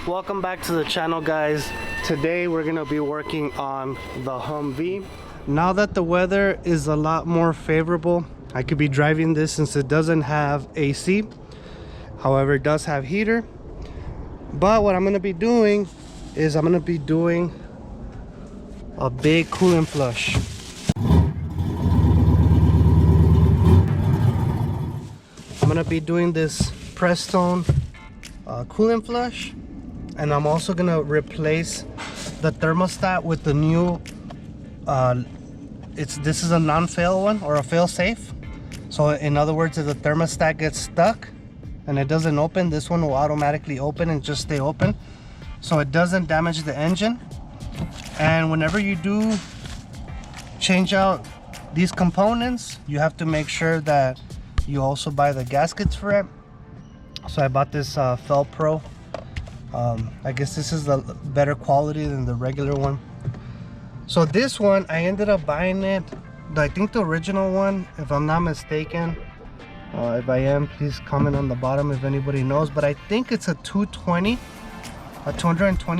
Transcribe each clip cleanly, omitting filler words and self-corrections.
Welcome back to the channel, guys. Today we're gonna be working on the Humvee. Now that the weather is a lot more favorable, I could be driving this since it doesn't have AC. However, it does have heater. But what I'm gonna be doing is I'm gonna be doing a big coolant flush. I'm gonna be doing this Prestone coolant flush, and I'm also gonna replace the thermostat with the new this is a non-fail one, or a fail-safe. So in other words, if the thermostat gets stuck and it doesn't open, this one will automatically open and just stay open, so it doesn't damage the engine. And whenever you do change out these components, you have to make sure that you also buy the gaskets for it. So I bought this Fel Pro. I guess this is the better quality than the regular one. So this one, I ended up buying it, I think the original one, if I'm not mistaken. If I am, please comment on the bottom if anybody knows, but I think it's a 220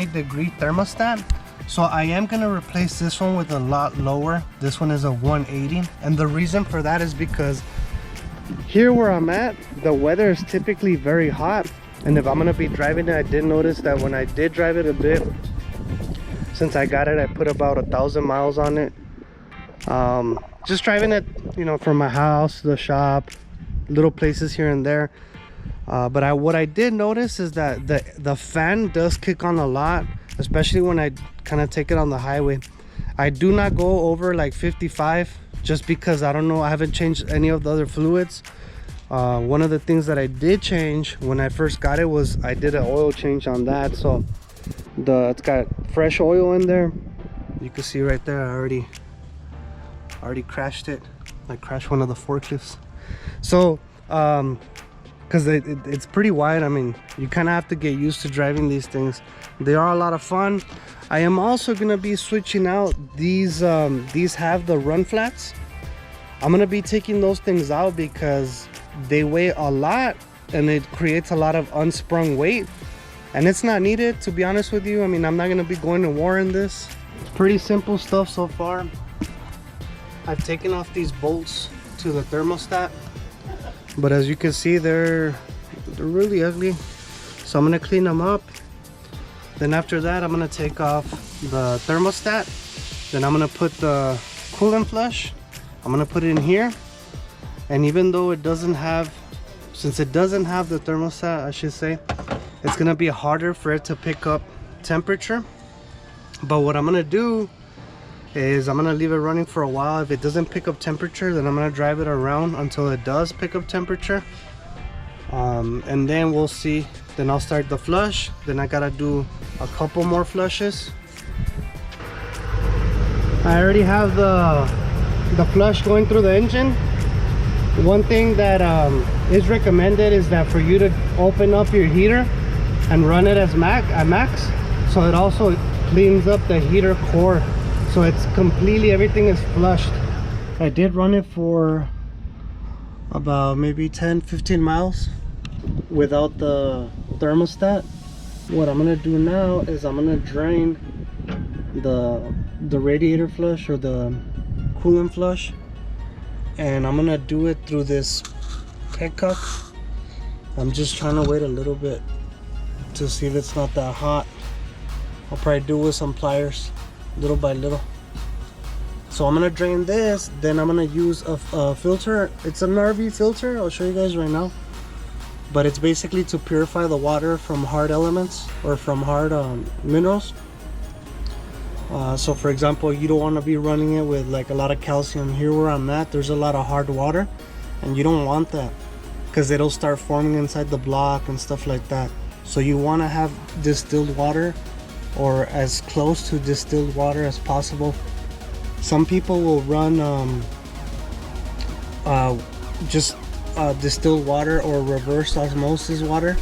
degree thermostat. So I am going to replace this one with a lot lower. This one is a 180, and the reason for that is because here where I'm at, the weather is typically very hot, and if I'm going to be driving it, I did notice that when I did drive it a bit, since I got it, I put about 1,000 miles on it. Just driving it, you know, from my house to the shop, little places here and there. But what I did notice is that the fan does kick on a lot, especially when I kind of take it on the highway. I do not go over like 55 just because I don't know, I haven't changed any of the other fluids. One of the things that I did change when I first got it was I did an oil change on that. So it's got fresh oil in there. You can see right there, I already crashed it. I crashed one of the forklifts. So because it's pretty wide, I mean, you kind of have to get used to driving these things. They are a lot of fun. I am also gonna be switching out these have the run flats. I'm gonna be taking those things out because they weigh a lot and it creates a lot of unsprung weight, and it's not needed, to be honest with you. I mean, I'm not gonna be going to war in this. It's pretty simple stuff so far. I've taken off these bolts to the thermostat, but as you can see, they're really ugly. So I'm gonna clean them up. Then after that, I'm gonna take off the thermostat. Then I'm gonna put the coolant flush. I'm gonna put it in here. And even though it doesn't have, since it doesn't have the thermostat, I should say, it's gonna be harder for it to pick up temperature. But what I'm gonna do is I'm gonna leave it running for a while. If it doesn't pick up temperature, then I'm gonna drive it around until it does pick up temperature. And then we'll see. Then I'll start the flush. Then I gotta do a couple more flushes. I already have the flush going through the engine. One thing that is recommended is that for you to open up your heater and run it at max, so it also cleans up the heater core, so it's completely, everything is flushed. I did run it for about maybe 10-15 miles without the thermostat. What I'm gonna do now is I'm gonna drain the radiator flush, or the coolant flush, and I'm gonna do it through this head cup. I'm just trying to wait a little bit to see if it's not that hot. I'll probably do it with some pliers, little by little. So I'm gonna drain this, then I'm gonna use a filter. It's an RV filter, I'll show you guys right now. But it's basically to purify the water from hard elements, or from hard minerals. So for example, you don't want to be running it with like a lot of calcium. Here where I'm at, there's a lot of hard water, and you don't want that because it'll start forming inside the block and stuff like that. So you want to have distilled water, or as close to distilled water as possible. Some people will run just distilled water or reverse osmosis water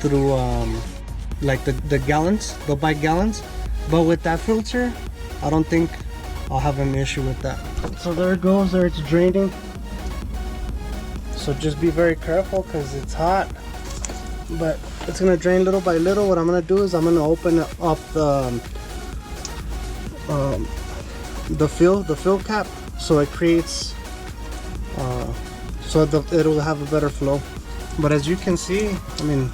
through like the gallons. They'll buy gallons, but with that filter, I don't think I'll have an issue with that. So there it goes, there it's draining. So just be very careful because it's hot, but It's gonna drain little by little. What I'm gonna do is I'm gonna open up the fill cap, so it creates it'll have a better flow. But as you can see, I mean,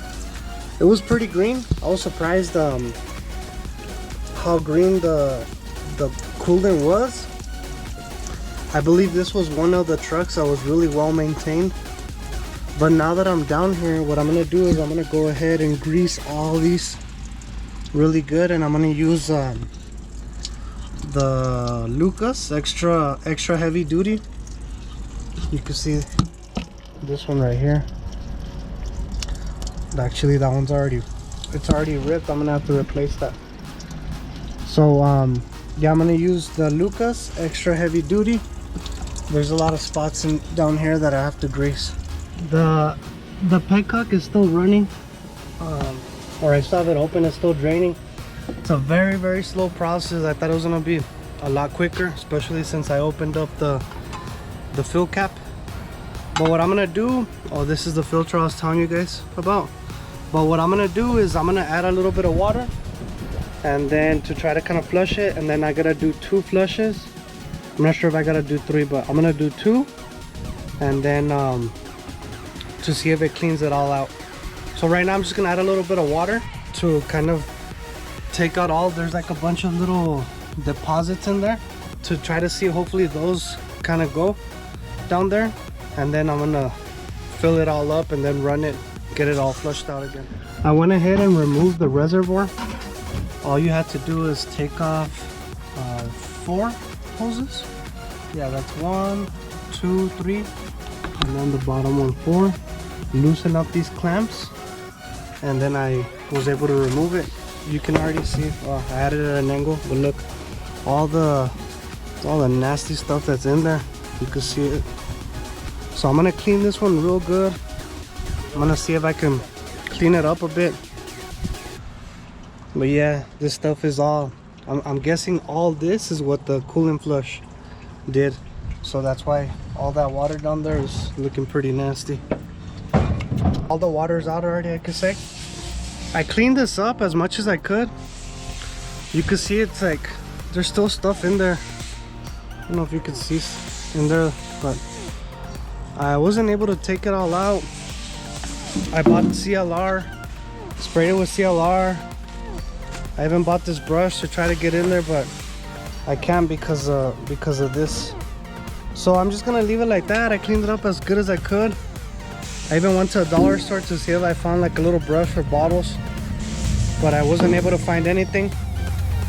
it was pretty green. I was surprised how green the coolant was. I believe this was one of the trucks that was really well maintained. But now that I'm down here, what I'm gonna do is I'm gonna go ahead and grease all these really good, and I'm gonna use the Lucas extra heavy duty. You can see this one right here. Actually, that one's already ripped. I'm gonna have to replace that. So yeah, I'm gonna use the Lucas extra heavy duty. There's a lot of spots down here that I have to grease. The petcock is still running, or I still have it open. It's still draining. It's a very slow process. I thought it was gonna be a lot quicker, especially since I opened up the fill cap. But what I'm gonna do, oh, this is the filter I was telling you guys about. But what I'm gonna do is I'm gonna add a little bit of water, and then to try to kind of flush it, and then I gotta do 2 flushes. I'm not sure if I gotta do 3, but I'm gonna do 2, and then to see if it cleans it all out. So right now I'm just gonna add a little bit of water to kind of take out all, there's like a bunch of little deposits in there, to try to see, hopefully those kind of go down there, and then I'm gonna fill it all up and then run it, get it all flushed out again. I went ahead and removed the reservoir. All you have to do is take off 4 hoses. Yeah, that's 1, 2, 3, and then the bottom one 4. Loosen up these clamps, and then I was able to remove it. You can already see, I had it at an angle, but look, all the nasty stuff that's in there, you can see it. So I'm gonna clean this one real good. I'm gonna see if I can clean it up a bit. But yeah, this stuff is all, I'm guessing all this is what the coolant flush did. So that's why all that water down there is looking pretty nasty. All the water's out already, I could say. I cleaned this up as much as I could. You can see it's like, there's still stuff in there. I don't know if you can see in there, but I wasn't able to take it all out. I bought CLR, sprayed it with CLR. I even bought this brush to try to get in there, but I can't because of this. So I'm just gonna leave it like that. I cleaned it up as good as I could. I even went to a dollar store to see if I found like a little brush for bottles, but I wasn't able to find anything.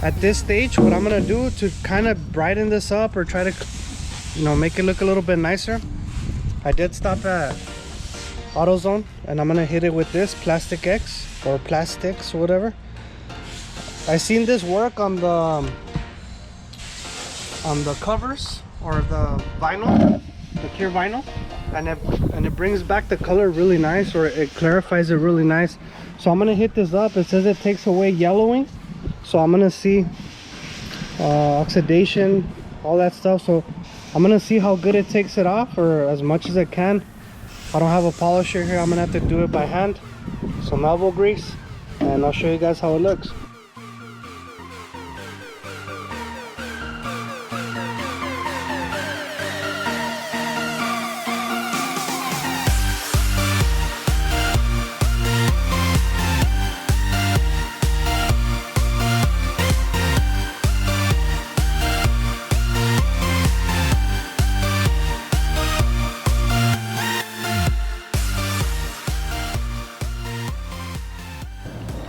At this stage, what I'm gonna do to kind of brighten this up or try to, you know, make it look a little bit nicer, I did stop at AutoZone, and I'm gonna hit it with this Plastic X or Plastics or whatever. I seen this work on the covers or the vinyl, the clear vinyl, and it brings back the color really nice, or it clarifies it really nice. So I'm gonna hit this up. It says it takes away yellowing, so I'm gonna see oxidation, all that stuff. So I'm gonna see how good it takes it off, or as much as it can. I don't have a polisher here. I'm gonna have to do it by hand. Some elbow grease, and I'll show you guys how it looks.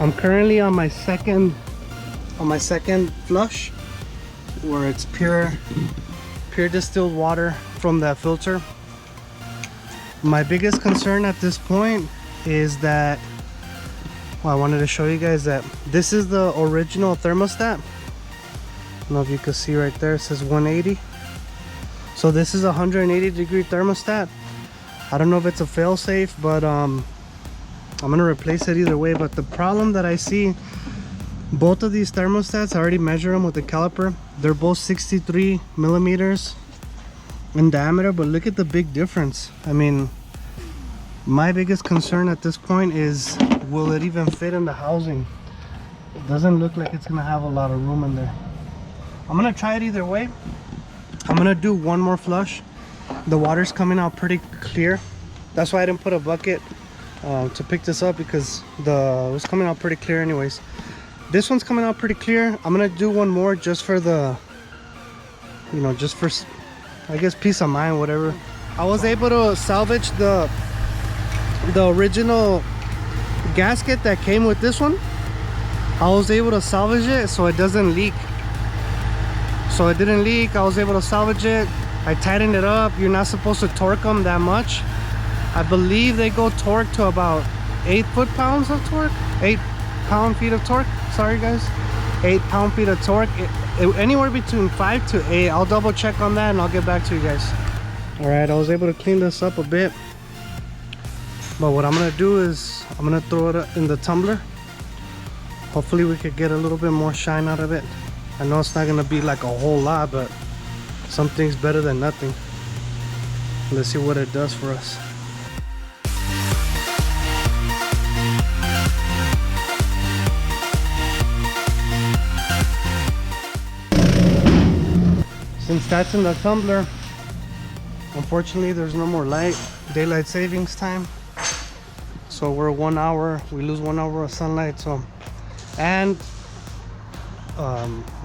I'm currently on my second flush, where it's pure distilled water from that filter. My biggest concern at this point is that, well, I wanted to show you guys that this is the original thermostat. I don't know if you can see right there, it says 180. So this is a 180-degree thermostat. I don't know if it's a fail-safe, but I'm gonna replace it either way. But the problem that I see, both of these thermostats, I already measured them with the caliper. They're both 63 millimeters in diameter, but look at the big difference. I mean, my biggest concern at this point is will it even fit in the housing? It doesn't look like it's gonna have a lot of room in there. I'm gonna try it either way. I'm gonna do one more flush. The water's coming out pretty clear. That's why I didn't put a bucket to pick this up, because it was coming out pretty clear anyways. This one's coming out pretty clear. I'm gonna do one more just for the, you know, just for, I guess, peace of mind, whatever. I was able to salvage the original gasket that came with this one. I was able to salvage it so it doesn't leak. So it didn't leak. I was able to salvage it. I tightened it up. You're not supposed to torque them that much. I believe they go torque to about 8 foot-pounds of torque. 8 pound-feet of torque. Sorry guys. 8 pound-feet of torque. Anywhere between 5 to 8. I'll double check on that and I'll get back to you guys. Alright, I was able to clean this up a bit. But what I'm gonna do is I'm gonna throw it in the tumbler. Hopefully we could get a little bit more shine out of it. I know it's not gonna be like a whole lot, but something's better than nothing. Let's see what it does for us. Since that's in the tumbler, unfortunately there's no more light, daylight savings time. So we're 1 hour, we lose 1 hour of sunlight. So, and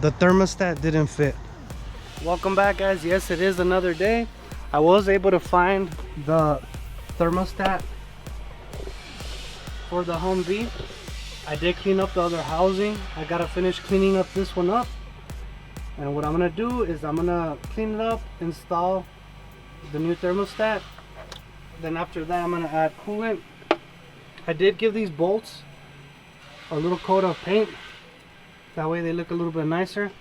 the thermostat didn't fit. Welcome back guys. Yes, it is another day. I was able to find the thermostat for the Humvee. I did clean up the other housing. I gotta finish cleaning up this one up. And what I'm gonna do is I'm gonna clean it up, install the new thermostat. Then after that I'm gonna add coolant. I did give these bolts a little coat of paint. That way they look a little bit nicer.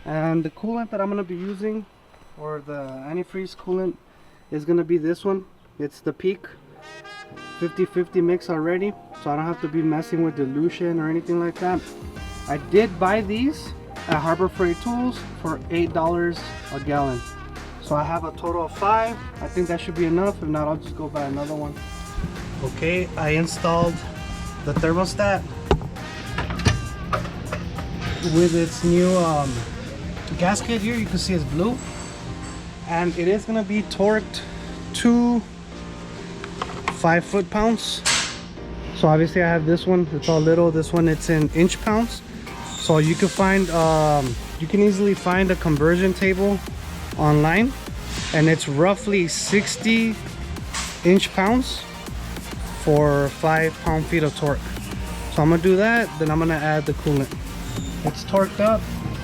And the coolant that I'm gonna be using, or the antifreeze coolant, is gonna be this one. It's the Peak 50-50 mix already, so I don't have to be messing with dilution or anything like that. I did buy these at Harbor Freight Tools for $8 a gallon. So I have a total of 5. I think that should be enough. If not, I'll just go buy another one. Okay, I installed the thermostat with its new gasket here. You can see it's blue, and it is going to be torqued to 5 foot-pounds. So obviously I have this one, it's all little. This one, it's in inch pounds. So you can find you can easily find a conversion table online, and it's roughly 60 inch pounds for 5 pound-feet of torque. So I'm gonna do that, then I'm gonna add the coolant. It's torqued up.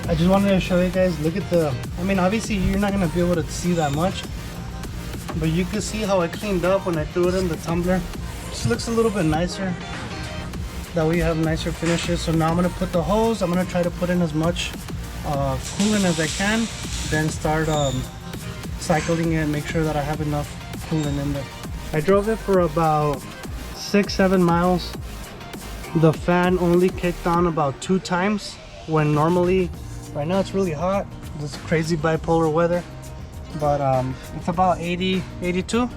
I just wanted to show you guys, look at the, I mean obviously you're not gonna be able to see that much, but you can see how it cleaned up when I threw it in the tumbler. Just looks a little bit nicer. That way you have nicer finishes. So now I'm gonna put the hose. I'm gonna try to put in as much coolant as I can, then start cycling it, make sure that I have enough coolant in there. I drove it for about 6-7 miles. The fan only kicked on about 2 times, when normally, right now it's really hot, this crazy bipolar weather, but it's about 80-82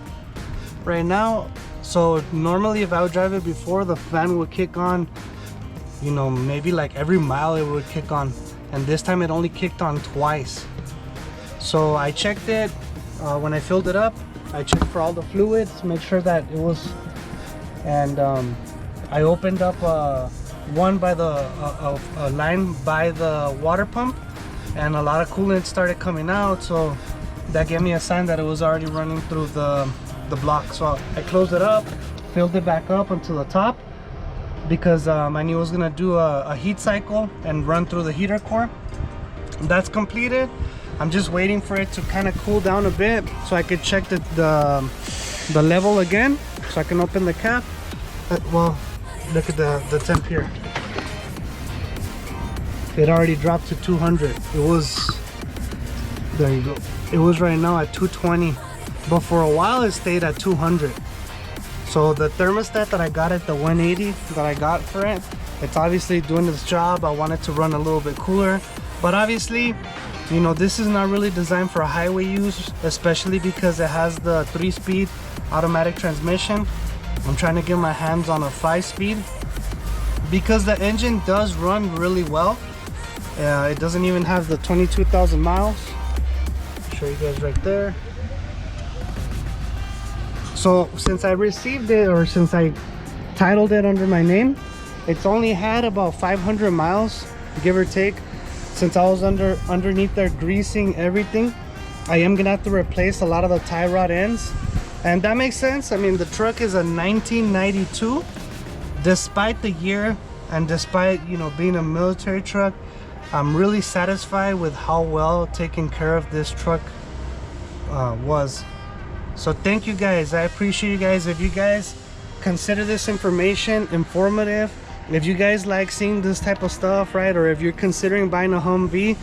right now. So normally if I would drive it before, the fan would kick on, you know, maybe like every mile it would kick on, and this time it only kicked on twice. So I checked it when I filled it up. I checked for all the fluids, make sure that it was, and I opened up one by the a line by the water pump, and a lot of coolant started coming out, so that gave me a sign that it was already running through the block. So I closed it up, filled it back up until the top, because I knew I was gonna do a heat cycle and run through the heater core. That's completed. I'm just waiting for it to kind of cool down a bit so I could check the level again, so I can open the cap. Well, look at the temp here. It already dropped to 200. It was, there you go, it was right now at 220, but for a while it stayed at 200. So the thermostat that I got at the 180 that I got for it, it's obviously doing its job. I want it to run a little bit cooler, but obviously, you know, this is not really designed for highway use, especially because it has the 3-speed automatic transmission. I'm trying to get my hands on a 5-speed, because the engine does run really well. It doesn't even have the 22,000 miles. I'll show you guys right there. So since I received it, or since I titled it under my name, it's only had about 500 miles, give or take. Since I was underneath there greasing everything, I am gonna have to replace a lot of the tie rod ends, and that makes sense. I mean, the truck is a 1992. Despite the year and despite, you know, being a military truck, I'm really satisfied with how well taken care of this truck was. So thank you guys. I appreciate you guys. If you guys consider this information informative, if you guys like seeing this type of stuff, right, or if you're considering buying a Humvee,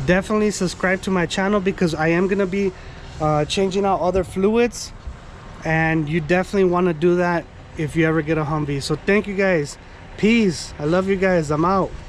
definitely subscribe to my channel, because I am gonna be changing out other fluids, and you definitely want to do that if you ever get a Humvee. So thank you guys. Peace. I love you guys. I'm out.